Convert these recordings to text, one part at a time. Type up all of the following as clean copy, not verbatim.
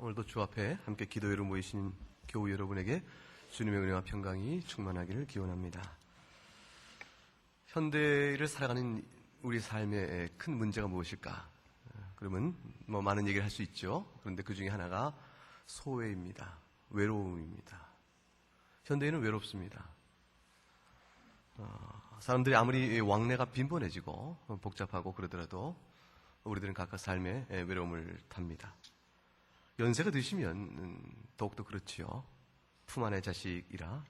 오늘도 주 앞에 함께 기도회로 모이신 교우 여러분에게 주님의 은혜와 평강이 충만하기를 기원합니다. 현대를 살아가는 우리 삶의 큰 문제가 무엇일까? 그러면 많은 얘기를 할 수 있죠. 그런데 그 중에 하나가 소외입니다. 외로움입니다. 현대인은 외롭습니다. 사람들이 아무리 왕래가 빈번해지고 복잡하고 그러더라도 우리들은 각각 삶의 외로움을 탑니다. 연세가 드시면 더욱더 그렇지요. 품 안의 자식이라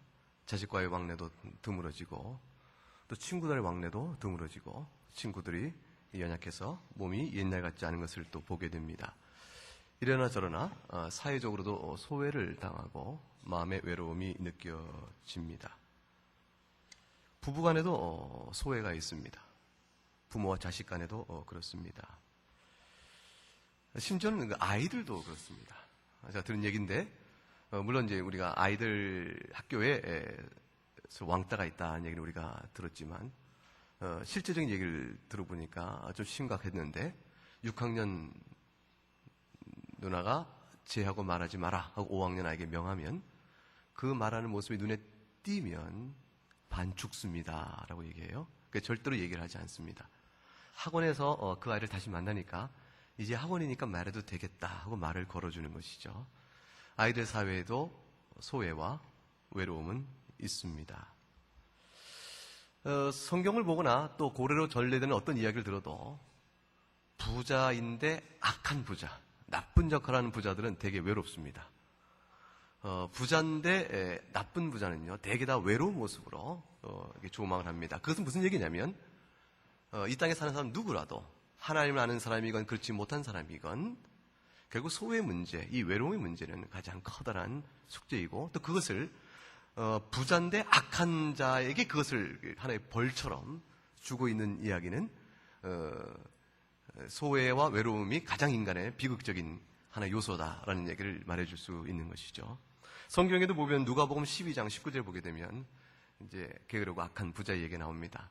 자식과의 왕래도 드물어지고 또 친구들의 왕래도 드물어지고 친구들이 연약해서 몸이 옛날 같지 않은 것을 또 보게 됩니다. 이러나 저러나 사회적으로도 소외를 당하고 마음의 외로움이 느껴집니다. 부부간에도 소외가 있습니다. 부모와 자식 간에도 그렇습니다. 심지어는 아이들도 그렇습니다. 제가 들은 얘기인데, 물론 이제 우리가 아이들 학교에 왕따가 있다는 얘기를 우리가 들었지만, 실제적인 얘기를 들어보니까 좀 심각했는데, 6학년 누나가 쟤하고 말하지 마라 하고 5학년 아이에게 명하면, 그 말하는 모습이 눈에 띄면 반 죽습니다 라고 얘기해요. 그러니까 절대로 얘기를 하지 않습니다. 학원에서 그 아이를 다시 만나니까 이제 학원이니까 말해도 되겠다 하고 말을 걸어주는 것이죠. 아이들 사회에도 소외와 외로움은 있습니다. 성경을 보거나 또 고래로 전래되는 어떤 이야기를 들어도 부자인데 악한 부자, 나쁜 역할을 하는 부자들은 되게 외롭습니다. 부자인데 나쁜 부자는요, 되게 다 외로운 모습으로 조망을 합니다. 그것은 무슨 얘기냐면 이 땅에 사는 사람 누구라도 하나님을 아는 사람이건 그렇지 못한 사람이건 결국 소외 문제, 이 외로움의 문제는 가장 커다란 숙제이고 또 그것을 부자인데 악한 자에게 그것을 하나의 벌처럼 주고 있는 이야기는 소외와 외로움이 가장 인간의 비극적인 하나의 요소다라는 얘기를 말해줄 수 있는 것이죠. 성경에도 보면 누가복음 12장 19절 보게 되면 이제 게으르고 악한 부자의 얘기가 나옵니다.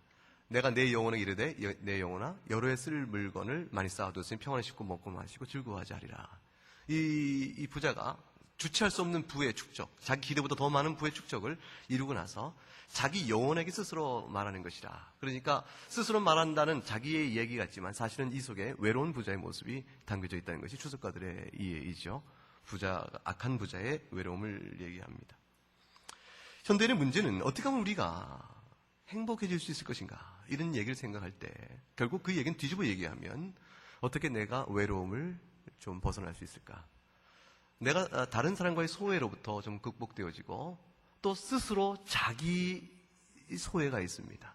내가 내 영혼에 이르되 내 영혼아 여러 해 쓸 물건을 많이 쌓아뒀으니 평안히 씻고 먹고 마시고 즐거워하지 하리라. 이 부자가 주체할 수 없는 부의 축적, 자기 기대보다 더 많은 부의 축적을 이루고 나서 자기 영혼에게 스스로 말하는 것이라. 그러니까 스스로 말한다는 자기의 얘기 같지만 사실은 이 속에 외로운 부자의 모습이 담겨져 있다는 것이 추석가들의 이해이죠. 악한 부자의 외로움을 얘기합니다. 현대인의 문제는 어떻게 하면 우리가 행복해질 수 있을 것인가 이런 얘기를 생각할 때 결국 그 얘기는 뒤집어 얘기하면 어떻게 내가 외로움을 좀 벗어날 수 있을까? 내가 다른 사람과의 소외로부터 좀 극복되어지고 또 스스로 자기 소외가 있습니다.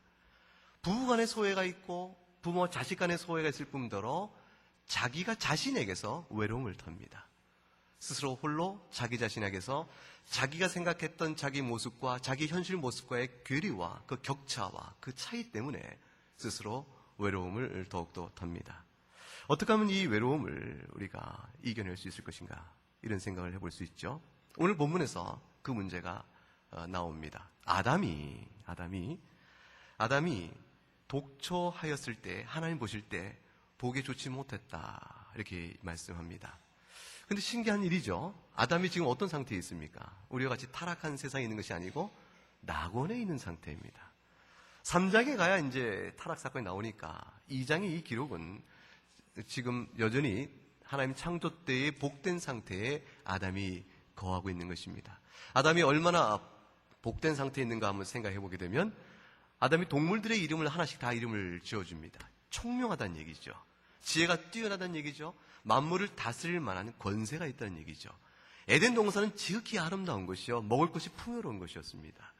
부부간의 소외가 있고 부모와 자식 간의 소외가 있을 뿐더러 자기가 자신에게서 외로움을 탑니다. 스스로 홀로 자기 자신에게서 자기가 생각했던 자기 모습과 자기 현실 모습과의 괴리와 그 격차와 그 차이 때문에 스스로 외로움을 더욱더 탑니다. 어떻게 하면 이 외로움을 우리가 이겨낼 수 있을 것인가 이런 생각을 해볼 수 있죠. 오늘 본문에서 그 문제가 나옵니다. 아담이 독초하였을 때 하나님 보실 때 보기 좋지 못했다 이렇게 말씀합니다. 근데 신기한 일이죠. 아담이 지금 어떤 상태에 있습니까? 우리와 같이 타락한 세상에 있는 것이 아니고 낙원에 있는 상태입니다. 3장에 가야 이제 타락 사건이 나오니까 2장의 이 기록은 지금 여전히 하나님 창조 때의 복된 상태에 아담이 거하고 있는 것입니다. 아담이 얼마나 복된 상태에 있는가 한번 생각해 보게 되면 아담이 동물들의 이름을 하나씩 다 이름을 지어줍니다. 총명하다는 얘기죠. 지혜가 뛰어나다는 얘기죠. 만물을 다스릴 만한 권세가 있다는 얘기죠. 에덴 동산은 지극히 아름다운 것이요 먹을 것이 풍요로운 것이었습니다.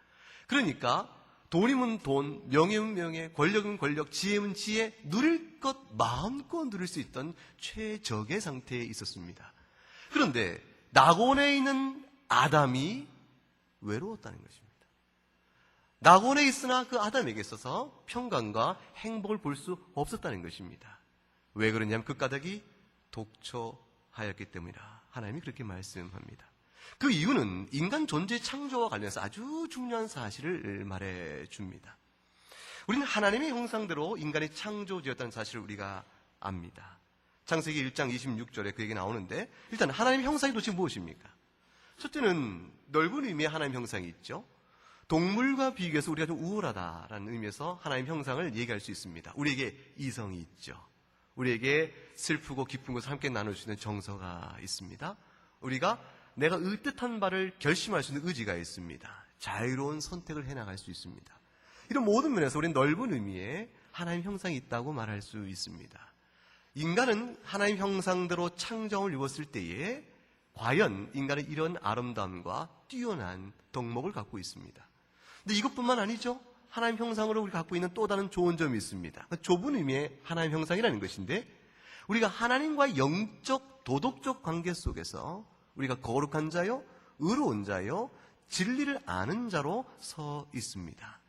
그러니까 돈이면 돈, 명예면 명예, 권력은 권력, 지혜면 지혜, 누릴 것 마음껏 누릴 수 있던 최적의 상태에 있었습니다. 그런데 낙원에 있는 아담이 외로웠다는 것입니다. 낙원에 있으나 그 아담에게 있어서 평강과 행복을 볼 수 없었다는 것입니다. 왜 그러냐면 그 까닭이 독초하였기 때문이라 하나님이 그렇게 말씀합니다. 그 이유는 인간 존재 창조와 관련해서 아주 중요한 사실을 말해줍니다. 우리는 하나님의 형상대로 인간이 창조되었다는 사실을 우리가 압니다. 창세기 1장 26절에 그 얘기 나오는데, 일단 하나님 형상이 도대체 무엇입니까? 첫째는 넓은 의미의 하나님 형상이 있죠. 동물과 비교해서 우리가 좀 우월하다라는 의미에서 하나님 형상을 얘기할 수 있습니다. 우리에게 이성이 있죠. 우리에게 슬프고 기쁜 것을 함께 나눌 수 있는 정서가 있습니다. 우리가 내가 의뜻한 바를 결심할 수 있는 의지가 있습니다. 자유로운 선택을 해나갈 수 있습니다. 이런 모든 면에서 우리는 넓은 의미의 하나님 형상이 있다고 말할 수 있습니다. 인간은 하나님 형상대로 창조함을 입었을 때에 과연 인간은 이런 아름다움과 뛰어난 덕목을 갖고 있습니다. 근데 이것뿐만 아니죠. 하나님 형상으로 우리가 갖고 있는 또 다른 좋은 점이 있습니다. 좁은 의미의 하나님 형상이라는 것인데, 우리가 하나님과 영적, 도덕적 관계 속에서 우리가 거룩한 자요, 의로운 자요, 진리를 아는 자로 서 있습니다.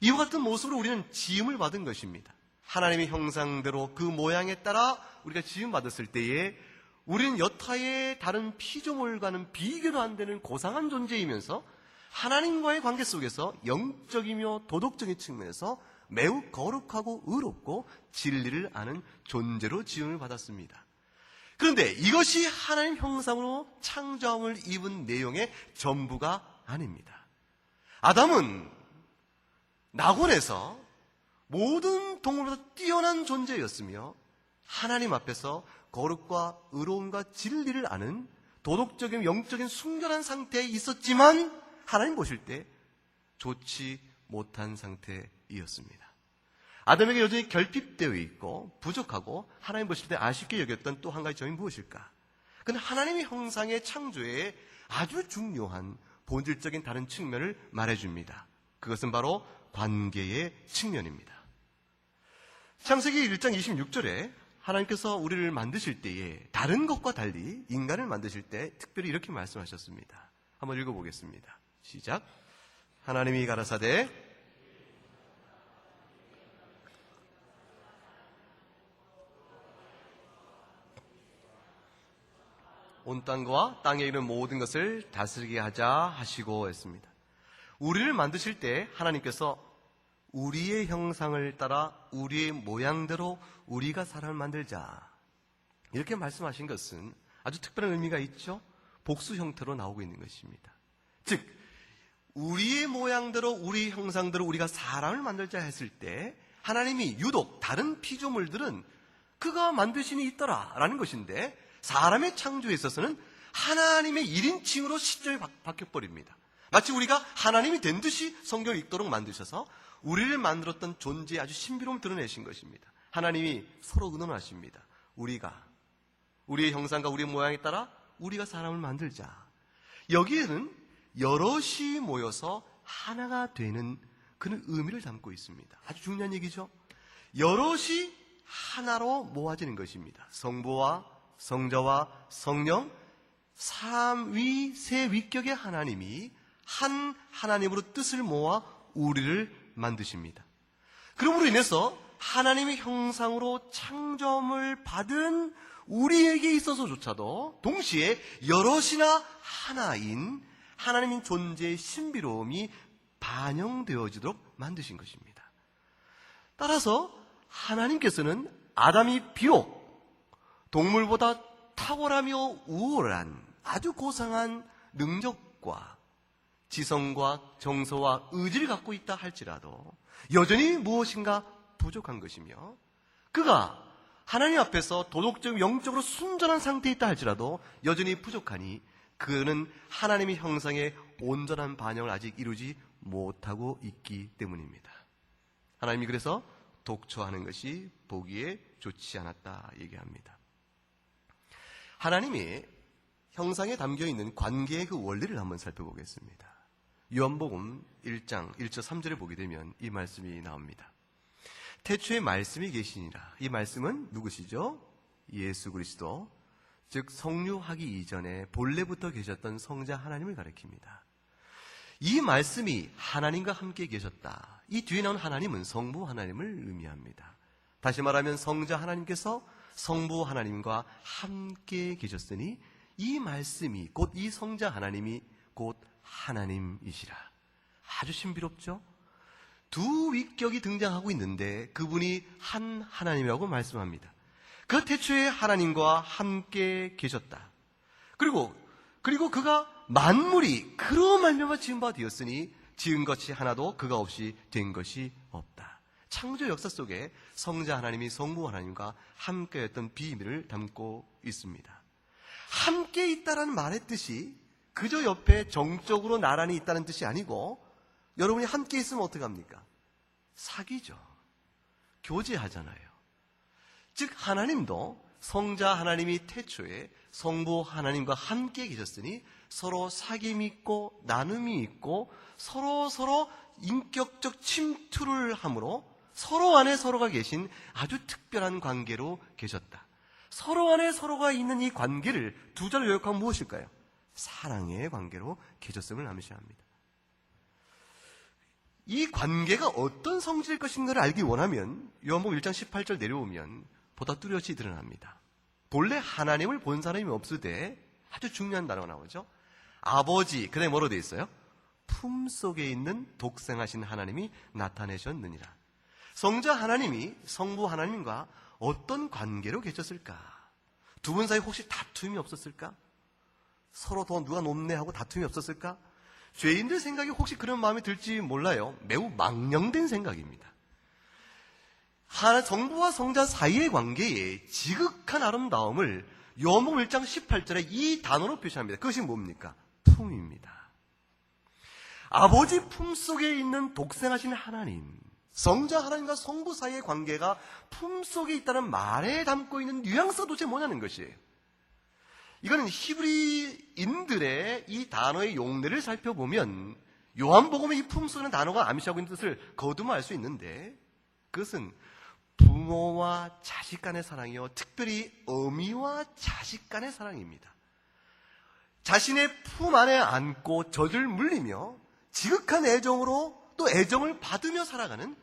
이와 같은 모습으로 우리는 지음을 받은 것입니다. 하나님의 형상대로 그 모양에 따라 우리가 지음받았을 때에 우리는 여타의 다른 피조물과는 비교도 안 되는 고상한 존재이면서 하나님과의 관계 속에서 영적이며 도덕적인 측면에서 매우 거룩하고 의롭고 진리를 아는 존재로 지음을 받았습니다. 그런데 이것이 하나님 형상으로 창조함을 입은 내용의 전부가 아닙니다. 아담은 낙원에서 모든 동물보다 뛰어난 존재였으며 하나님 앞에서 거룩과 의로움과 진리를 아는 도덕적인 영적인 순결한 상태에 있었지만 하나님 보실 때 좋지 못한 상태이었습니다. 아담에게 여전히 결핍되어 있고 부족하고 하나님 보실 때 아쉽게 여겼던 또 한 가지 점이 무엇일까? 그는 하나님의 형상의 창조에 아주 중요한 본질적인 다른 측면을 말해줍니다. 그것은 바로 관계의 측면입니다. 창세기 1장 26절에 하나님께서 우리를 만드실 때에 다른 것과 달리 인간을 만드실 때 특별히 이렇게 말씀하셨습니다. 한번 읽어보겠습니다. 시작. 하나님이 가라사대 온 땅과 땅에 있는 모든 것을 다스리게 하자 하시고 했습니다. 우리를 만드실 때 하나님께서 우리의 형상을 따라 우리의 모양대로 우리가 사람을 만들자 이렇게 말씀하신 것은 아주 특별한 의미가 있죠. 복수 형태로 나오고 있는 것입니다. 즉 우리의 모양대로 우리의 형상대로 우리가 사람을 만들자 했을 때 하나님이 유독 다른 피조물들은 그가 만드신이 있더라라는 것인데 사람의 창조에 있어서는 하나님의 1인칭으로 시점이 바뀌어버립니다. 마치 우리가 하나님이 된 듯이 성경을 읽도록 만드셔서 우리를 만들었던 존재의 아주 신비로움을 드러내신 것입니다. 하나님이 서로 의논하십니다. 우리가 우리의 형상과 우리의 모양에 따라 우리가 사람을 만들자. 여기에는 여럿이 모여서 하나가 되는 그런 의미를 담고 있습니다. 아주 중요한 얘기죠. 여럿이 하나로 모아지는 것입니다. 성부와 성자와 성령 삼위 세 위격의 하나님이 한 하나님으로 뜻을 모아 우리를 만드십니다. 그러므로 인해서 하나님의 형상으로 창조함을 받은 우리에게 있어서조차도 동시에 여럿이나 하나인 하나님의 존재의 신비로움이 반영되어지도록 만드신 것입니다. 따라서 하나님께서는 아담이 비록 동물보다 탁월하며 우월한 아주 고상한 능력과 지성과 정서와 의지를 갖고 있다 할지라도 여전히 무엇인가 부족한 것이며 그가 하나님 앞에서 도덕적 영적으로 순전한 상태에 있다 할지라도 여전히 부족하니 그는 하나님의 형상의 온전한 반영을 아직 이루지 못하고 있기 때문입니다. 하나님이 그래서 독초하는 것이 보기에 좋지 않았다 얘기합니다. 하나님이 형상에 담겨있는 관계의 그 원리를 한번 살펴보겠습니다. 요한복음 1장 1절 3절에 보게 되면 이 말씀이 나옵니다. 태초에 말씀이 계시니라. 이 말씀은 누구시죠? 예수 그리스도, 즉 성류하기 이전에 본래부터 계셨던 성자 하나님을 가리킵니다. 이 말씀이 하나님과 함께 계셨다. 이 뒤에 나온 하나님은 성부 하나님을 의미합니다. 다시 말하면 성자 하나님께서 성부 하나님과 함께 계셨으니 이 말씀이 곧 이 성자 하나님이 곧 하나님이시라. 아주 신비롭죠? 두 위격이 등장하고 있는데 그분이 한 하나님이라고 말씀합니다. 그 태초에 하나님과 함께 계셨다. 그리고 그가 만물이 그로 말미암아 지은 바 되었으니 지은 것이 하나도 그가 없이 된 것이 없다. 창조 역사 속에 성자 하나님이 성부 하나님과 함께했던 비밀을 담고 있습니다. 함께 있다라는 말의 뜻이 그저 옆에 정적으로 나란히 있다는 뜻이 아니고, 여러분이 함께 있으면 어떡합니까? 사귀죠. 교제하잖아요. 즉 하나님도 성자 하나님이 태초에 성부 하나님과 함께 계셨으니 서로 사귐이 있고 나눔이 있고 서로 인격적 침투를 함으로 서로 안에 서로가 계신 아주 특별한 관계로 계셨다. 서로 안에 서로가 있는 이 관계를 두 자로 요약하면 무엇일까요? 사랑의 관계로 계셨음을 암시합니다. 이 관계가 어떤 성질일 것인가를 알기 원하면 요한복음 1장 18절 내려오면 보다 뚜렷이 드러납니다. 본래 하나님을 본 사람이 없을 때 아주 중요한 단어가 나오죠. 아버지, 그다음에 뭐로 되어 있어요? 품속에 있는 독생하신 하나님이 나타내셨느니라. 성자 하나님이 성부 하나님과 어떤 관계로 계셨을까? 두 분 사이 혹시 다툼이 없었을까? 서로 더 누가 높네 하고 다툼이 없었을까? 죄인들 생각이 혹시 그런 마음이 들지 몰라요. 매우 망령된 생각입니다. 성부와 성자 사이의 관계에 지극한 아름다움을 요한복음 1장 18절에 이 단어로 표시합니다. 그것이 뭡니까? 품입니다. 아버지 품속에 있는 독생하신 하나님, 성자 하나님과 성부 사이의 관계가 품속에 있다는 말에 담고 있는 뉘앙스가 도대체 뭐냐는 것이에요. 이거는 히브리인들의 이 단어의 용례를 살펴보면 요한복음의 이 품속이라는 단어가 암시하고 있는 뜻을 거두면 알 수 있는데, 그것은 부모와 자식 간의 사랑이요, 특별히 어미와 자식 간의 사랑입니다. 자신의 품 안에 안고 젖을 물리며 지극한 애정으로 또 애정을 받으며 살아가는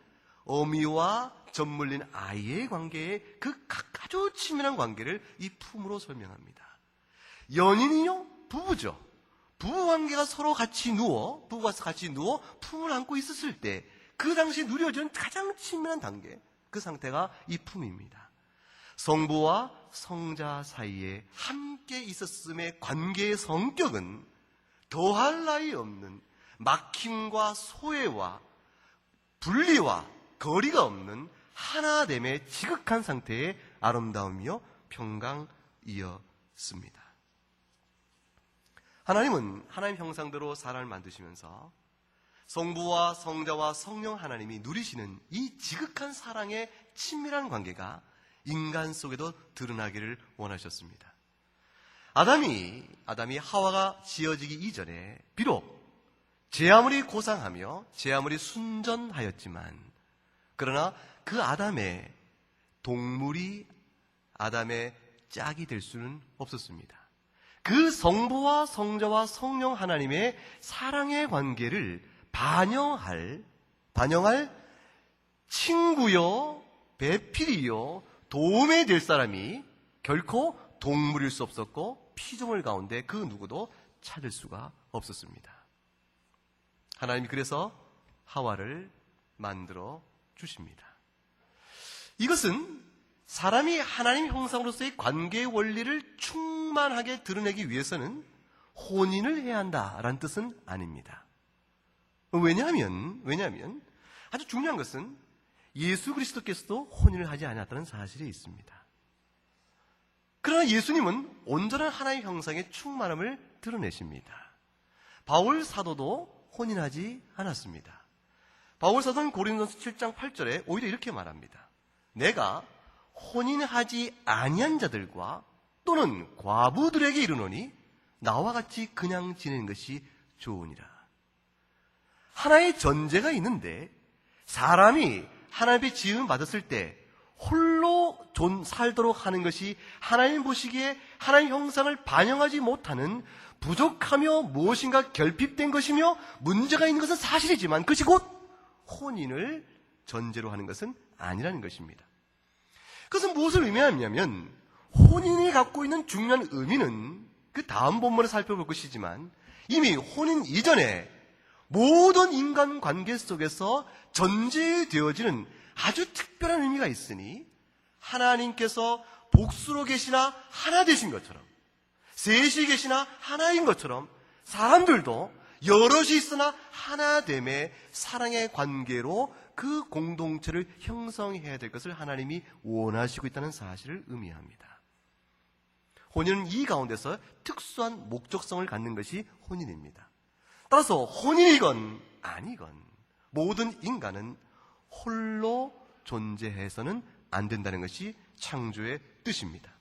어미와 젖 물린 아이의 관계에 그 아주 친밀한 관계를 이 품으로 설명합니다. 연인이요, 부부죠. 부부관계가 부부가 같이 누워 품을 안고 있었을 때 그 당시 누려지는 가장 친밀한 단계, 그 상태가 이 품입니다. 성부와 성자 사이에 함께 있었음의 관계의 성격은 더할 나위 없는 막힘과 소외와 분리와 거리가 없는 하나됨의 지극한 상태의 아름다움이요 평강이었습니다. 하나님은 하나님 형상대로 사람을 만드시면서 성부와 성자와 성령 하나님이 누리시는 이 지극한 사랑의 친밀한 관계가 인간 속에도 드러나기를 원하셨습니다. 아담이 하와가 지어지기 이전에 비록 제 아무리 고상하며 제 아무리 순전하였지만, 그러나 그 아담의 동물이 아담의 짝이 될 수는 없었습니다. 그 성부와 성자와 성령 하나님의 사랑의 관계를 반영할 친구요, 배필이요, 도움이 될 사람이 결코 동물일 수 없었고 피조물 가운데 그 누구도 찾을 수가 없었습니다. 하나님이 그래서 하와를 만들어 주십니다. 이것은 사람이 하나님 형상으로서의 관계의 원리를 충만하게 드러내기 위해서는 혼인을 해야 한다라는 뜻은 아닙니다. 왜냐하면 아주 중요한 것은 예수 그리스도께서도 혼인을 하지 않았다는 사실이 있습니다. 그러나 예수님은 온전한 하나님의 형상의 충만함을 드러내십니다. 바울 사도도 혼인하지 않았습니다. 바울 사도는 고린도서 7장 8절에 오히려 이렇게 말합니다. 내가 혼인하지 아니한 자들과 또는 과부들에게 이르노니 나와 같이 그냥 지내는 것이 좋으니라. 하나의 전제가 있는데, 사람이 하나님의 지음 받았을 때 홀로 살도록 하는 것이 하나님 보시기에 하나님 형상을 반영하지 못하는 부족하며 무엇인가 결핍된 것이며 문제가 있는 것은 사실이지만 그것이 곧 혼인을 전제로 하는 것은 아니라는 것입니다. 그것은 무엇을 의미하냐면, 혼인이 갖고 있는 중요한 의미는 그 다음 본문을 살펴볼 것이지만 이미 혼인 이전에 모든 인간 관계 속에서 전제되어지는 아주 특별한 의미가 있으니, 하나님께서 복수로 계시나 하나 되신 것처럼, 셋이 계시나 하나인 것처럼 사람들도 여럿이 있으나 하나됨의 사랑의 관계로 그 공동체를 형성해야 될 것을 하나님이 원하시고 있다는 사실을 의미합니다. 혼인은 이 가운데서 특수한 목적성을 갖는 것이 혼인입니다. 따라서 혼인이건 아니건 모든 인간은 홀로 존재해서는 안 된다는 것이 창조의 뜻입니다.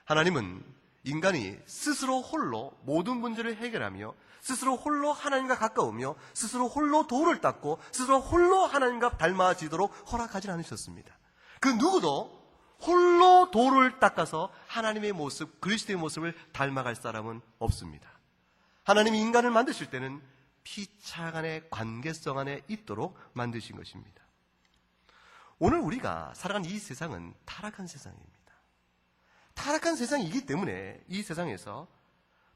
하나님은 인간이 스스로 홀로 모든 문제를 해결하며 스스로 홀로 하나님과 가까우며 스스로 홀로 돌을 닦고 스스로 홀로 하나님과 닮아지도록 허락하지 않으셨습니다. 그 누구도 홀로 돌을 닦아서 하나님의 모습, 그리스도의 모습을 닮아갈 사람은 없습니다. 하나님이 인간을 만드실 때는 피차 간의 관계성 안에 있도록 만드신 것입니다. 오늘 우리가 살아가는 이 세상은 타락한 세상입니다. 타락한 세상이기 때문에 이 세상에서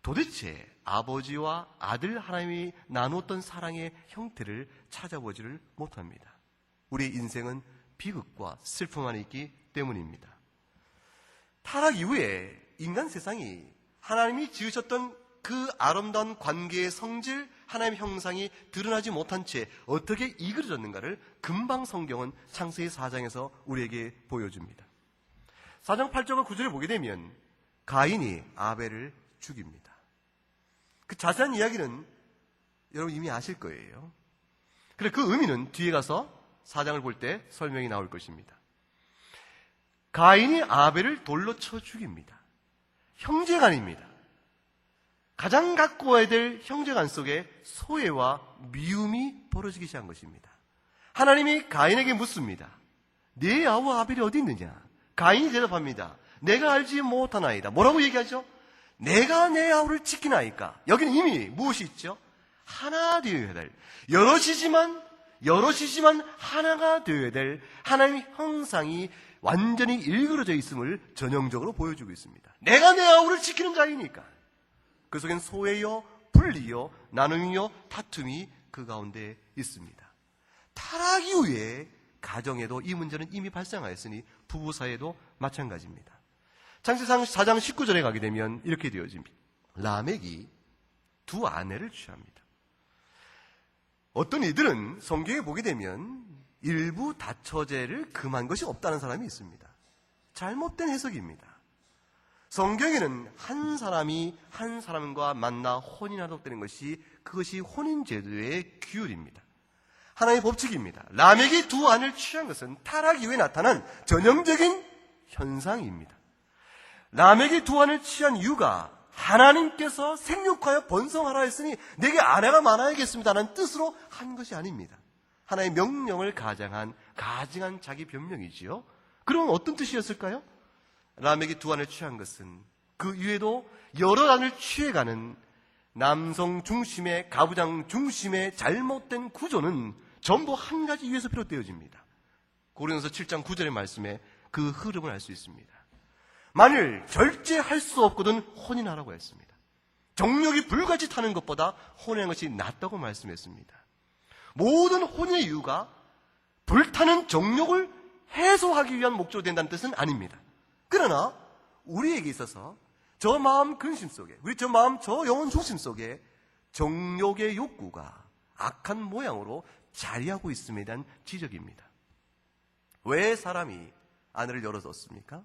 도대체 아버지와 아들 하나님이 나누었던 사랑의 형태를 찾아보지를 못합니다. 우리의 인생은 비극과 슬픔 안에 있기 때문입니다. 타락 이후에 인간 세상이 하나님이 지으셨던 그 아름다운 관계의 성질, 하나님의 형상이 드러나지 못한 채 어떻게 이끌어졌는가를 금방 성경은 창세기 4장에서 우리에게 보여줍니다. 4장 8절과 9절을 보게 되면 가인이 아벨을 죽입니다. 그 자세한 이야기는 여러분 이미 아실 거예요. 그래 그 의미는 뒤에 가서 4장을 볼 때 설명이 나올 것입니다. 가인이 아벨을 돌로 쳐 죽입니다. 형제간입니다. 가장 가까워야 될 형제간 속에 소외와 미움이 벌어지기 시작한 것입니다. 하나님이 가인에게 묻습니다. 네 아우 아벨이 어디 있느냐? 가인이 대답합니다. 내가 알지 못하나이다. 뭐라고 얘기하죠? 내가 내 아우를 지키나이까. 여기는 이미 무엇이 있죠? 하나 되어야 될, 여럿이지만 하나가 되어야 될 하나님의 형상이 완전히 일그러져 있음을 전형적으로 보여주고 있습니다. 내가 내 아우를 지키는 자이니까. 그 속엔 소외요, 분리요, 나눔이요, 다툼이 그 가운데 있습니다. 타락 이후에 가정에도 이 문제는 이미 발생하였으니 부부 사이에도 마찬가지입니다. 창세기 4장 19절에 가게 되면 이렇게 되어집니다. 라멕이 두 아내를 취합니다. 어떤 이들은 성경에 보게 되면 일부 다처제를 금한 것이 없다는 사람이 있습니다. 잘못된 해석입니다. 성경에는 한 사람이 한 사람과 만나 혼인하도록 되는 것이 그것이 혼인제도의 규율입니다. 하나의 법칙입니다. 라멕이 두 아내를 취한 것은 타락 이후에 나타난 전형적인 현상입니다. 라멕이 두 아내를 취한 이유가 하나님께서 생육하여 번성하라 했으니 내게 아내가 많아야겠습니다라는 뜻으로 한 것이 아닙니다. 하나의 명령을 가장한 자기 변명이지요. 그럼 어떤 뜻이었을까요? 라멕이 두 아내를 취한 것은 그 이후에도 여러 아내를 취해가는 남성 중심의 가부장 중심의 잘못된 구조는 전부 한 가지 이유에서 비롯되어집니다. 고린도서 7장 9절의 말씀에 그 흐름을 알 수 있습니다. 만일 절제할 수 없거든 혼인하라고 했습니다. 정욕이 불같이 타는 것보다 혼인하는 것이 낫다고 말씀했습니다. 모든 혼인의 이유가 불타는 정욕을 해소하기 위한 목적으로 된다는 뜻은 아닙니다. 그러나 우리에게 있어서 저 마음 근심 속에, 저 영혼 중심 속에 정욕의 욕구가 악한 모양으로 자리하고 있음에 대한 지적입니다. 왜 사람이 아내를 열어뒀습니까?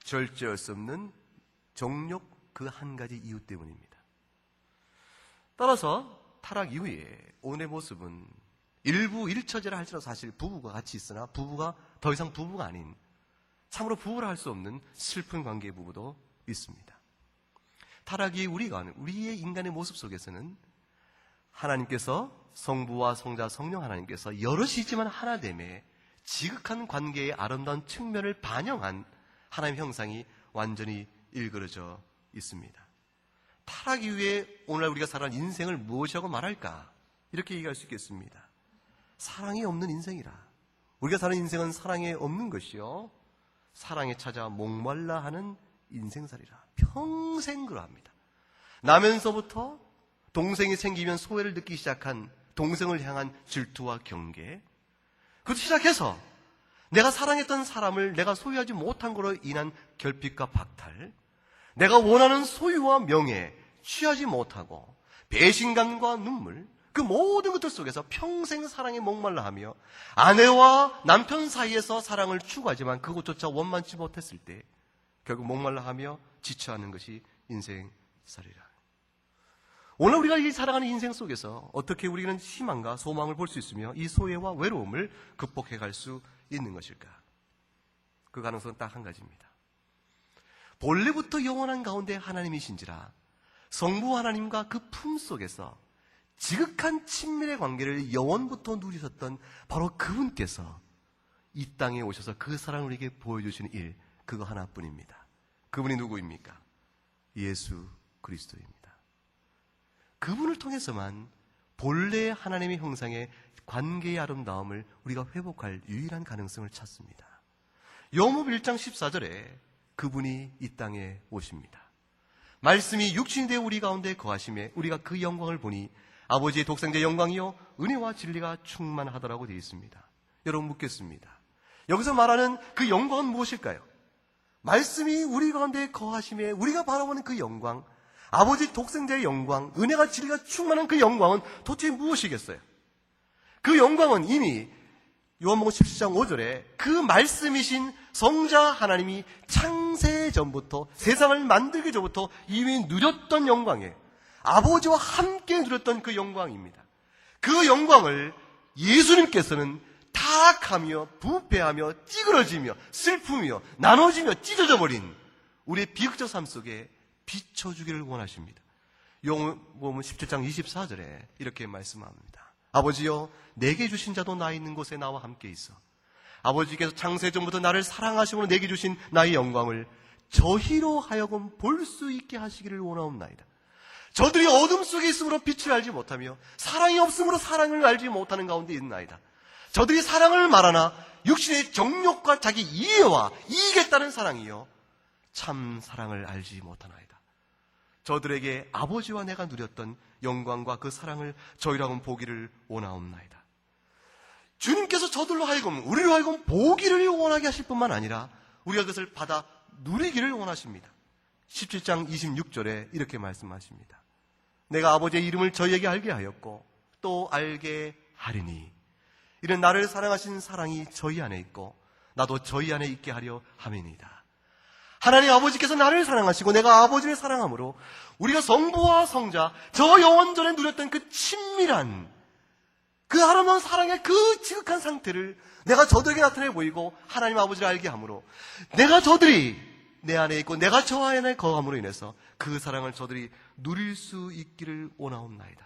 절제할 수 없는 정욕 그 한 가지 이유 때문입니다. 따라서 타락 이후에 오늘의 모습은 일부 일처제라 할지라도 사실 부부가 같이 있으나 부부가 더 이상 부부가 아닌 참으로 부부라 할 수 없는 슬픈 관계의 부부도 있습니다. 타락이 우리의 인간의 모습 속에서는 하나님께서 성부와 성자 성령 하나님께서 여럿이지만 하나됨의 지극한 관계의 아름다운 측면을 반영한 하나님의 형상이 완전히 일그러져 있습니다. 타락 이후에 오늘날 우리가 살아가는 인생을 무엇이라고 말할까? 이렇게 얘기할 수 있겠습니다. 사랑이 없는 인생이라. 우리가 사는 인생은 사랑이 없는 것이요, 사랑에 찾아 목말라 하는 인생살이라. 평생 그러합니다. 나면서부터 동생이 생기면 소외를 느끼기 시작한 동생을 향한 질투와 경계, 그것부터 시작해서 내가 사랑했던 사람을 내가 소유하지 못한 것으로 인한 결핍과 박탈, 내가 원하는 소유와 명예 취하지 못하고 배신감과 눈물, 그 모든 것들 속에서 평생 사랑에 목말라 하며 아내와 남편 사이에서 사랑을 추구하지만 그것조차 원만치 못했을 때 결국 목말라 하며 지쳐하는 것이 인생살이라. 오늘 우리가 이 살아가는 인생 속에서 어떻게 우리는 희망과 소망을 볼 수 있으며 이 소외와 외로움을 극복해 갈 수 있는 것일까? 그 가능성은 딱 한 가지입니다. 본래부터 영원한 가운데 하나님이신지라 성부 하나님과 그 품 속에서 지극한 친밀의 관계를 영원부터 누리셨던 바로 그분께서 이 땅에 오셔서 그 사랑을 우리에게 보여주시는 일, 그거 하나뿐입니다. 그분이 누구입니까? 예수 그리스도입니다. 그분을 통해서만 본래 하나님의 형상의 관계의 아름다움을 우리가 회복할 유일한 가능성을 찾습니다. 요한복음 1장 14절에 그분이 이 땅에 오십니다. 말씀이 육신이 되어 우리 가운데 거하심에 우리가 그 영광을 보니 아버지의 독생자 영광이요 은혜와 진리가 충만하더라고 되어 있습니다. 여러분 묻겠습니다. 여기서 말하는 그 영광은 무엇일까요? 말씀이 우리 가운데 거하심에 우리가 바라보는 그 영광, 아버지 독생자의 영광, 은혜와 진리가 충만한 그 영광은 도대체 무엇이겠어요? 그 영광은 이미 요한복음 17장 5절에 그 말씀이신 성자 하나님이 창세 전부터 세상을 만들기 전부터 이미 누렸던 영광이에요. 아버지와 함께 누렸던 그 영광입니다. 그 영광을 예수님께서는 타락하며 부패하며 찌그러지며 슬픔이며 나눠지며 찢어져 버린 우리의 비극적 삶 속에 비춰주기를 원하십니다. 요한복음 17장 24절에 이렇게 말씀합니다. 아버지여 내게 주신 자도 나 있는 곳에 나와 함께 있어 아버지께서 창세 전부터 나를 사랑하심으로 내게 주신 나의 영광을 저희로 하여금 볼 수 있게 하시기를 원하옵나이다. 저들이 어둠 속에 있으므로 빛을 알지 못하며 사랑이 없으므로 사랑을 알지 못하는 가운데 있나이다. 저들이 사랑을 말하나 육신의 정욕과 자기 이해와 이익에 따른 사랑이요 참 사랑을 알지 못하나이다. 저들에게 아버지와 내가 누렸던 영광과 그 사랑을 저희로 하여금 보기를 원하옵나이다. 주님께서 저들로 하여금 우리로 하여금 보기를 원하게 하실 뿐만 아니라 우리가 그것을 받아 누리기를 원하십니다. 17장 26절에 이렇게 말씀하십니다. 내가 아버지의 이름을 저희에게 알게 하였고 또 알게 하리니 이는 나를 사랑하신 사랑이 저희 안에 있고 나도 저희 안에 있게 하려 함이니이다. 하나님 아버지께서 나를 사랑하시고 내가 아버지를 사랑함으로 우리가 성부와 성자 저 영원전에 누렸던 그 친밀한 그 아름다운 사랑의 그 지극한 상태를 내가 저들에게 나타내 보이고 하나님 아버지를 알게 함으로 내가 저들이 내 안에 있고 내가 저 안에 거함으로 인해서 그 사랑을 저들이 누릴 수 있기를 원하옵나이다.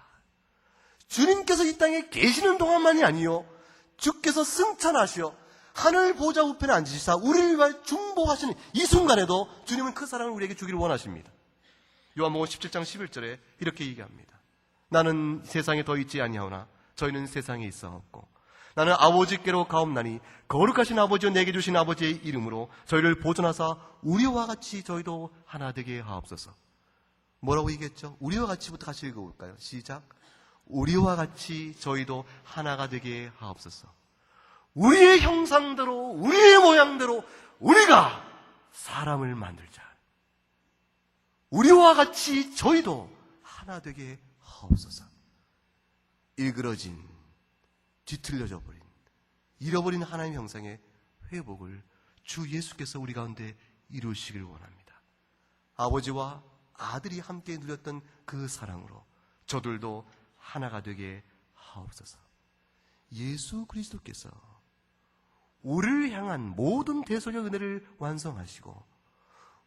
주님께서 이 땅에 계시는 동안만이 아니요 주께서 승천하시어 하늘 보좌 우편에 앉으시사 우리를 위하여 중보하시는 이 순간에도 주님은 그 사랑을 우리에게 주기를 원하십니다. 요한복음 17장 11절에 이렇게 얘기합니다. 나는 세상에 더 있지 아니하오나 저희는 세상에 있사옵고 나는 아버지께로 가옵나니 거룩하신 아버지여 내게 주신 아버지의 이름으로 저희를 보존하사 우리와 같이 저희도 하나 되게 하옵소서. 뭐라고 얘기했죠? 우리와 같이부터 같이 읽어볼까요? 시작. 우리와 같이 저희도 하나가 되게 하옵소서. 우리의 형상대로 우리의 모양대로 우리가 사람을 만들자. 우리와 같이 저희도 하나 되게 하옵소서. 일그러진, 뒤틀려져 버린, 잃어버린 하나님의 형상의 회복을 주 예수께서 우리 가운데 이루시길 원합니다. 아버지와 아들이 함께 누렸던 그 사랑으로 저들도 하나가 되게 하옵소서. 예수 그리스도께서 우리를 향한 모든 대속의 은혜를 완성하시고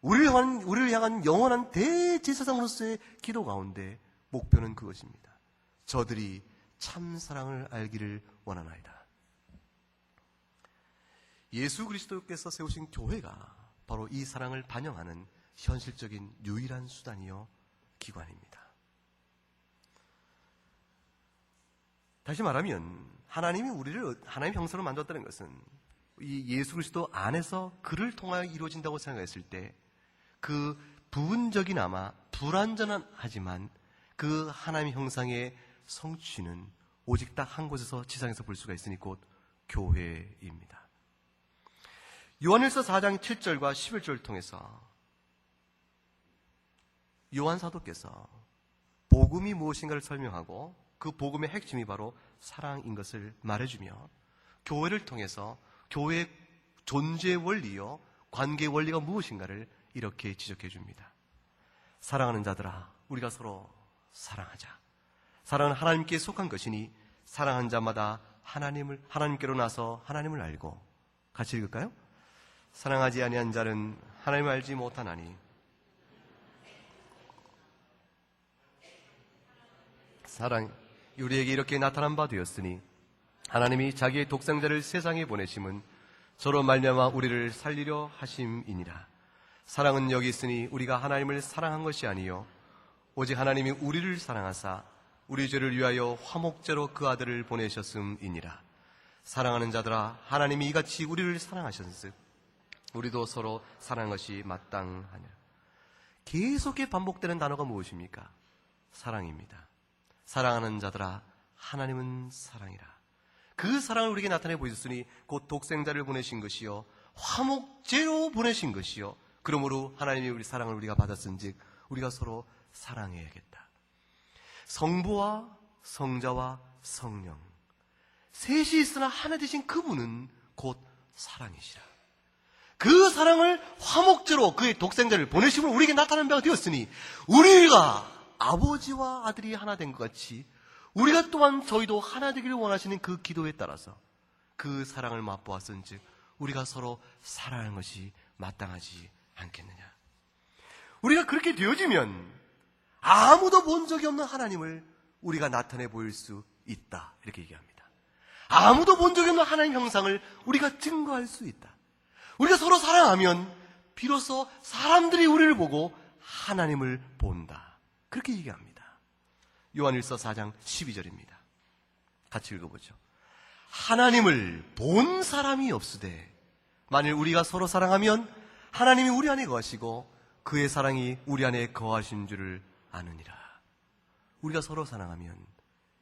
우리를 향한 영원한 대제사장으로서의 기도 가운데 목표는 그것입니다. 저들이 참 사랑을 알기를 원하나이다. 예수 그리스도께서 세우신 교회가 바로 이 사랑을 반영하는 현실적인 유일한 수단이요 기관입니다. 다시 말하면 하나님이 우리를 하나님의 형상으로 만들었다는 것은 이 예수 그리스도 안에서 그를 통하여 이루어진다고 생각했을 때 그 부분적이나마 불완전하지만 그 하나님의 형상의 성취는 오직 딱 한 곳에서 지상에서 볼 수가 있으니 곧 교회입니다. 요한일서 4장 7절과 11절을 통해서 요한 사도께서 복음이 무엇인가를 설명하고 그 복음의 핵심이 바로 사랑인 것을 말해주며 교회를 통해서 교회의 존재 원리요 관계 원리가 무엇인가를 이렇게 지적해 줍니다. 사랑하는 자들아, 우리가 서로 사랑하자. 사랑은 하나님께 속한 것이니 사랑한 자마다 하나님께로 나서 하나님을 알고. 같이 읽을까요? 사랑하지 아니한 자는 하나님을 알지 못하나니 사랑이 우리에게 이렇게 나타난 바 되었으니 하나님이 자기의 독생자를 세상에 보내심은 저로 말미암아 우리를 살리려 하심이니라. 사랑은 여기 있으니 우리가 하나님을 사랑한 것이 아니요 오직 하나님이 우리를 사랑하사 우리 죄를 위하여 화목제로 그 아들을 보내셨음이니라. 사랑하는 자들아, 하나님이 이같이 우리를 사랑하셨으니 우리도 서로 사랑한 것이 마땅하냐. 계속해 반복되는 단어가 무엇입니까? 사랑입니다. 사랑하는 자들아, 하나님은 사랑이라. 그 사랑을 우리에게 나타내 보셨으니 곧 독생자를 보내신 것이요 화목제로 보내신 것이요 그러므로 하나님이 우리 사랑을 우리가 받았은즉 우리가 서로 사랑해야겠다. 성부와 성자와 성령 셋이 있으나 하나 되신 그분은 곧 사랑이시라. 그 사랑을 화목제로 그의 독생자를 보내심으로 우리에게 나타난 바가 되었으니 우리가 아버지와 아들이 하나 된 것 같이 우리가 또한 저희도 하나 되기를 원하시는 그 기도에 따라서 그 사랑을 맛보았은즉 우리가 서로 사랑하는 것이 마땅하지 않겠느냐. 우리가 그렇게 되어지면 아무도 본 적이 없는 하나님을 우리가 나타내 보일 수 있다, 이렇게 얘기합니다. 아무도 본 적이 없는 하나님 형상을 우리가 증거할 수 있다. 우리가 서로 사랑하면 비로소 사람들이 우리를 보고 하나님을 본다, 그렇게 얘기합니다. 요한일서 4장 12절입니다. 같이 읽어보죠. 하나님을 본 사람이 없으되 만일 우리가 서로 사랑하면 하나님이 우리 안에 거하시고 그의 사랑이 우리 안에 거하신 줄을 아느니라. 우리가 서로 사랑하면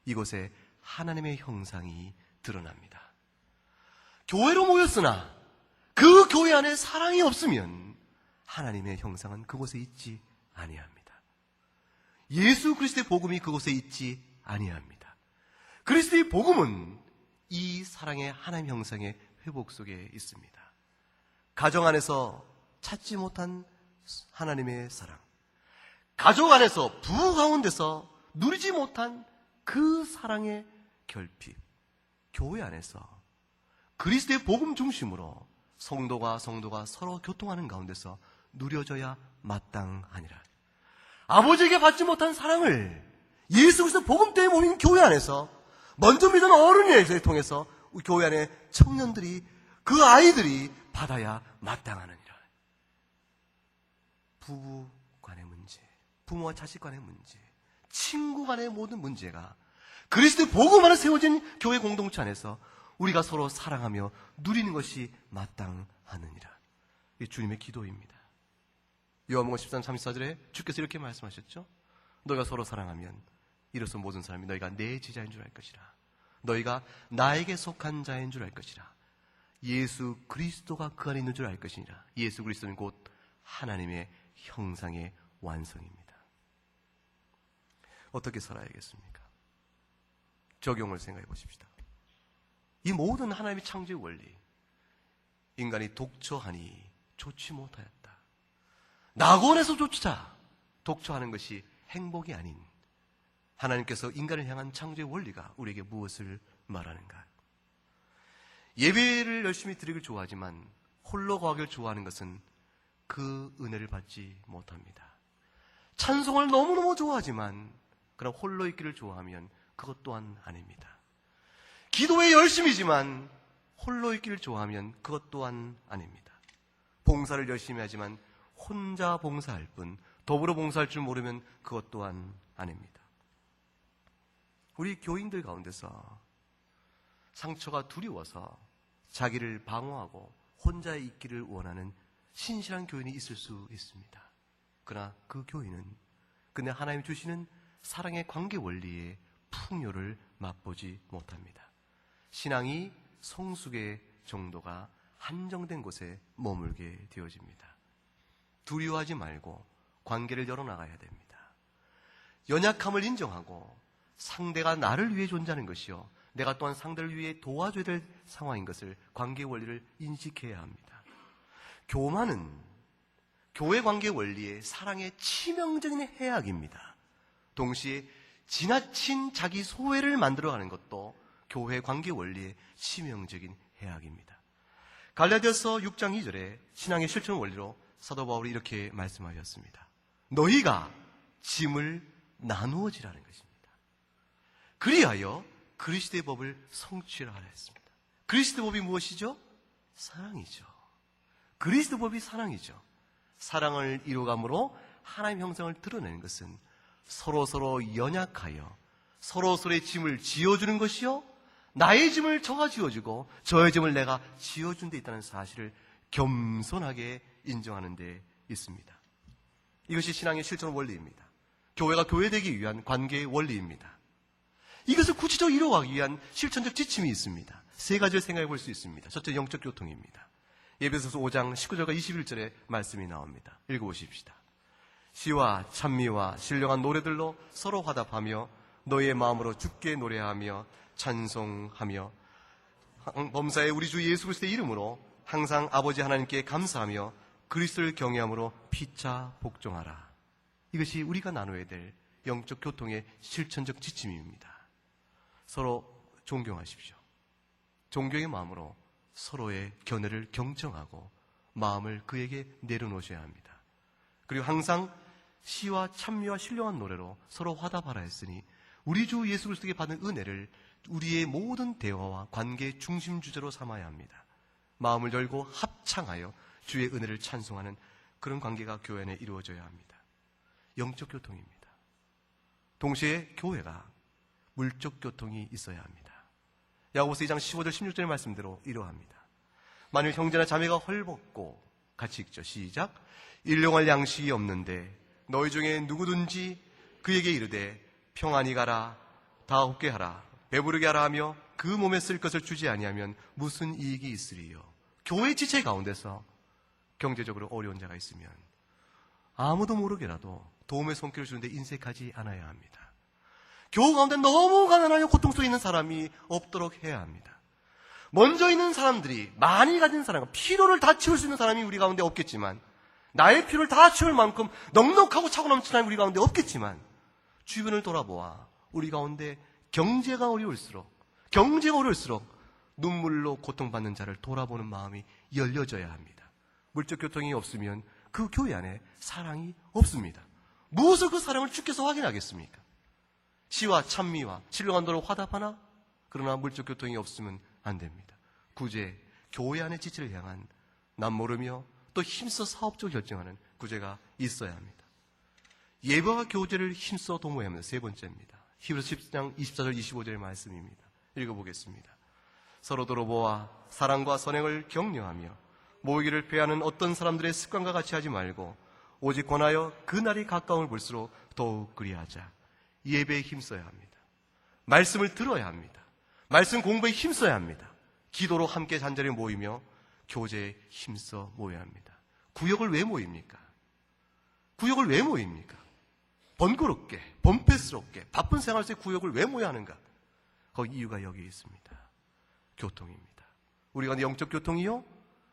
이곳에 하나님의 형상이 드러납니다. 교회로 모였으나 그 교회 안에 사랑이 없으면 하나님의 형상은 그곳에 있지 아니합니다. 예수 그리스도의 복음이 그곳에 있지 아니합니다. 그리스도의 복음은 이 사랑의 하나님 형상의 회복 속에 있습니다. 가정 안에서 찾지 못한 하나님의 사랑, 가족 안에서 부부 가운데서 누리지 못한 그 사랑의 결핍, 교회 안에서 그리스도의 복음 중심으로 성도가 서로 교통하는 가운데서 누려져야 마땅하니라. 아버지에게 받지 못한 사랑을 예수 그리스도 복음 때문에 모인 교회 안에서 먼저 믿은 어른을 통해서 교회 안에 청년들이, 그 아이들이 받아야 마땅하느니라. 부부 간의 문제, 부모와 자식 간의 문제, 친구 간의 모든 문제가 그리스도의 복음 안에 세워진 교회 공동체 안에서 우리가 서로 사랑하며 누리는 것이 마땅하느니라. 이게 주님의 기도입니다. 요한복음 13, 34절에 주께서 이렇게 말씀하셨죠. 너희가 서로 사랑하면 이로써 모든 사람이 너희가 내 제자인 줄 알 것이라. 너희가 나에게 속한 자인 줄 알 것이라. 예수 그리스도가 그 안에 있는 줄 알 것이니라. 예수 그리스도는 곧 하나님의 형상의 완성입니다. 어떻게 살아야겠습니까? 적용을 생각해 보십시다. 이 모든 하나님의 창조의 원리, 인간이 독처하니 좋지 못하였다. 낙원에서 쫓자 독처하는 것이 행복이 아닌 하나님께서 인간을 향한 창조의 원리가 우리에게 무엇을 말하는가? 예배를 열심히 드리길 좋아하지만 홀로 거하기를 좋아하는 것은 그 은혜를 받지 못합니다. 찬송을 너무너무 좋아하지만 그러나 홀로 있기를 좋아하면 그것 또한 아닙니다. 기도에 열심이지만 홀로 있기를 좋아하면 그것 또한 아닙니다. 봉사를 열심히 하지만 혼자 봉사할 뿐 더불어 봉사할 줄 모르면 그것 또한 아닙니다. 우리 교인들 가운데서 상처가 두려워서 자기를 방어하고 혼자 있기를 원하는 신실한 교인이 있을 수 있습니다. 그러나 그 교인은 근데 하나님이 주시는 사랑의 관계 원리의 풍요를 맛보지 못합니다. 신앙이 성숙의 정도가 한정된 곳에 머물게 되어집니다. 두려워하지 말고 관계를 열어나가야 됩니다. 연약함을 인정하고 상대가 나를 위해 존재하는 것이요, 내가 또한 상대를 위해 도와줘야 될 상황인 것을, 관계 원리를 인식해야 합니다. 교만은 교회 관계 원리의 사랑의 치명적인 해악입니다. 동시에 지나친 자기 소외를 만들어가는 것도 교회 관계 원리의 치명적인 해악입니다. 갈라디아서 6장 2절에 신앙의 실천 원리로 사도 바울이 이렇게 말씀하셨습니다. 너희가 짐을 나누어지라는 것입니다. 그리하여 그리스도의 법을 성취하라 했습니다. 그리스도의 법이 무엇이죠? 사랑이죠. 그리스도의 법이 사랑이죠. 사랑을 이루감으로 하나님의 형상을 드러내는 것은 서로서로 연약하여 서로서로의 짐을 지어주는 것이요, 나의 짐을 저가 지어주고 저의 짐을 내가 지어준 데 있다는 사실을 겸손하게 인정하는 데 있습니다. 이것이 신앙의 실천 원리입니다. 교회가 교회되기 위한 관계의 원리입니다. 이것을 구체적으로 이루어가기 위한 실천적 지침이 있습니다. 세 가지를 생각해 볼 수 있습니다. 첫째, 영적 교통입니다. 에베소서 5장 19절과 21절에 말씀이 나옵니다. 읽어보십시다. 시와 찬미와 신령한 노래들로 서로 화답하며 너희의 마음으로 주께 노래하며 찬송하며 범사의 우리 주 예수 그리스도의 이름으로 항상 아버지 하나님께 감사하며 그리스도를 경외함으로 피차 복종하라. 이것이 우리가 나눠야 될 영적 교통의 실천적 지침입니다. 서로 존경하십시오. 존경의 마음으로 서로의 견해를 경청하고 마음을 그에게 내려놓으셔야 합니다. 그리고 항상 시와 찬미와 신령한 노래로 서로 화답하라 했으니 우리 주 예수 그리스도께 받은 은혜를 우리의 모든 대화와 관계의 중심 주제로 삼아야 합니다. 마음을 열고 합창하여 주의 은혜를 찬송하는 그런 관계가 교회 안에 이루어져야 합니다. 영적 교통입니다. 동시에 교회가 물적 교통이 있어야 합니다. 야고보서 2장 15절 16절의 말씀대로 이러합니다. 만일 형제나 자매가 헐벗고, 같이 읽죠. 시작. 일용할 양식이 없는데 너희 중에 누구든지 그에게 이르되 평안히 가라, 다 얻게 하라, 배부르게 하라 하며 그 몸에 쓸 것을 주지 아니하면 무슨 이익이 있으리요. 교회 지체 가운데서 경제적으로 어려운 자가 있으면 아무도 모르게라도 도움의 손길을 주는데 인색하지 않아야 합니다. 교회 가운데 너무 가난하여 고통 속에 있는 사람이 없도록 해야 합니다. 먼저 있는 사람들이, 많이 가진 사람, 필요를 다 채울 수 있는 사람이 우리 가운데 없겠지만, 나의 필요를 다 채울 만큼 넉넉하고 차고 넘치는 사람이 우리 가운데 없겠지만, 주변을 돌아보아 우리 가운데 경제가 어려울수록 눈물로 고통받는 자를 돌아보는 마음이 열려져야 합니다. 물적 교통이 없으면 그 교회 안에 사랑이 없습니다. 무엇을 그 사랑을 주께서 확인하겠습니까? 시와 찬미와 신령한 노래로 화답하나? 그러나 물적 교통이 없으면 안 됩니다. 구제, 교회 안의 지체를 향한 남모르며 또 힘써 사업적으로 결정하는 구제가 있어야 합니다. 예배와 교제를 힘써 도모해야 합니다. 세 번째입니다. 히브리서 10장 24절 25절의 말씀입니다. 읽어보겠습니다. 서로 돌아보아 사랑과 선행을 격려하며 모이기를 패하는 어떤 사람들의 습관과 같이 하지 말고 오직 권하여 그날이 가까움을 볼수록 더욱 그리하자. 예배에 힘써야 합니다. 말씀을 들어야 합니다. 말씀 공부에 힘써야 합니다. 기도로 함께 잔자리 모이며 교제에 힘써 모여야 합니다. 구역을 왜 모입니까? 구역을 왜 모입니까? 번거롭게, 번패스럽게, 바쁜 생활 속에 구역을 왜 모여야 하는가? 거기 이유가 여기 있습니다. 교통입니다. 우리가 영적 교통이요,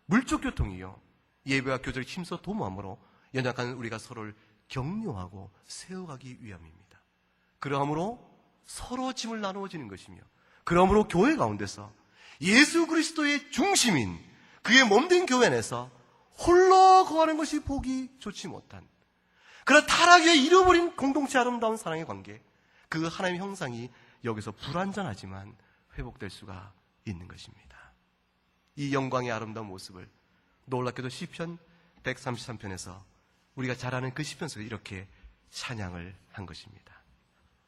물적 교통이요, 예배와 교제를 힘써 도모함으로 연약한 우리가 서로를 격려하고 세워가기 위함입니다. 그러함으로 서로 짐을 나누어지는 것이며, 그러므로 교회 가운데서 예수 그리스도의 중심인 그의 몸된 교회 안에서 홀로 거하는 것이 보기 좋지 못한, 그러나 타락에 잃어버린 공동체 아름다운 사랑의 관계, 그 하나님의 형상이 여기서 불완전하지만 회복될 수가 있는 것입니다. 이 영광의 아름다운 모습을 놀랍게도 시편 133편에서 우리가 잘 아는 그 시편 속에 이렇게 찬양을 한 것입니다.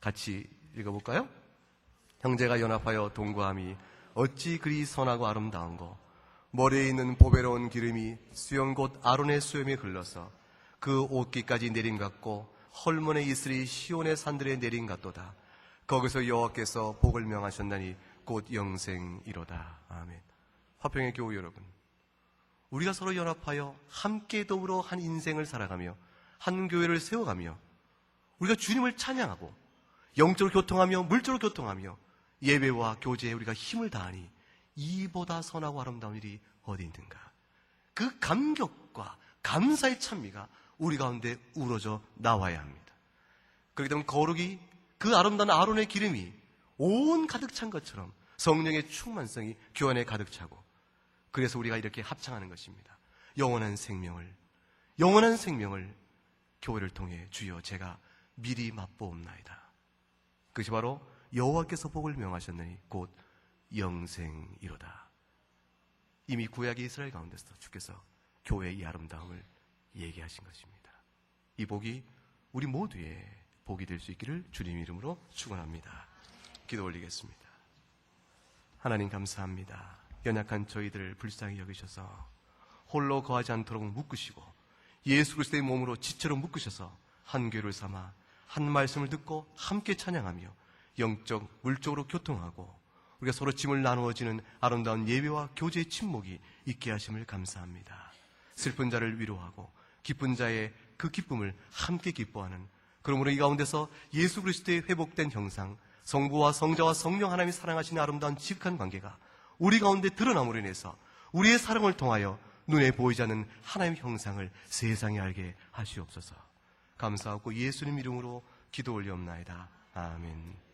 같이 읽어볼까요? 형제가 연합하여 동거함이 어찌 그리 선하고 아름다운고, 머리에 있는 보배로운 기름이 수염 곧 아론의 수염에 흘러서 그 옷깃까지 내림 같고 헐몬의 이슬이 시온의 산들에 내림 같도다. 거기서 여호와께서 복을 명하셨나니 곧 영생이로다. 아멘. 화평의 교우 여러분, 우리가 서로 연합하여 함께 더불어 한 인생을 살아가며 한 교회를 세워가며 우리가 주님을 찬양하고 영적으로 교통하며 물적으로 교통하며 예배와 교제에 우리가 힘을 다하니 이보다 선하고 아름다운 일이 어디 있는가. 그 감격과 감사의 찬미가 우리 가운데 우러져 나와야 합니다. 그렇기 때문에 거룩이 그 아름다운 아론의 기름이 온 가득 찬 것처럼 성령의 충만성이 교회 안에 가득 차고, 그래서 우리가 이렇게 합창하는 것입니다. 영원한 생명을 교회를 통해 주여 제가 미리 맛보옵나이다. 그것이 바로 여호와께서 복을 명하셨느니 곧 영생이로다. 이미 구약의 이스라엘 가운데서 주께서 교회의 이 아름다움을 얘기하신 것입니다. 이 복이 우리 모두의 복이 될 수 있기를 주님 이름으로 축원합니다. 기도 올리겠습니다. 하나님 감사합니다. 연약한 저희들을 불쌍히 여기셔서 홀로 거하지 않도록 묶으시고 예수 그리스도의 몸으로 지체로 묶으셔서 한 교회를 삼아 한 말씀을 듣고 함께 찬양하며 영적, 물적으로 교통하고 우리가 서로 짐을 나누어지는 아름다운 예배와 교제의 친목이 있게 하심을 감사합니다. 슬픈 자를 위로하고 기쁜 자의 그 기쁨을 함께 기뻐하는, 그러므로 이 가운데서 예수 그리스도의 회복된 형상, 성부와 성자와 성령 하나님이 사랑하시는 아름다운 지극한 관계가 우리 가운데 드러남으로 인해서 우리의 사랑을 통하여 눈에 보이지 않는 하나님의 형상을 세상에 알게 하시옵소서. 감사하고 예수님 이름으로 기도 올리옵나이다. 아멘.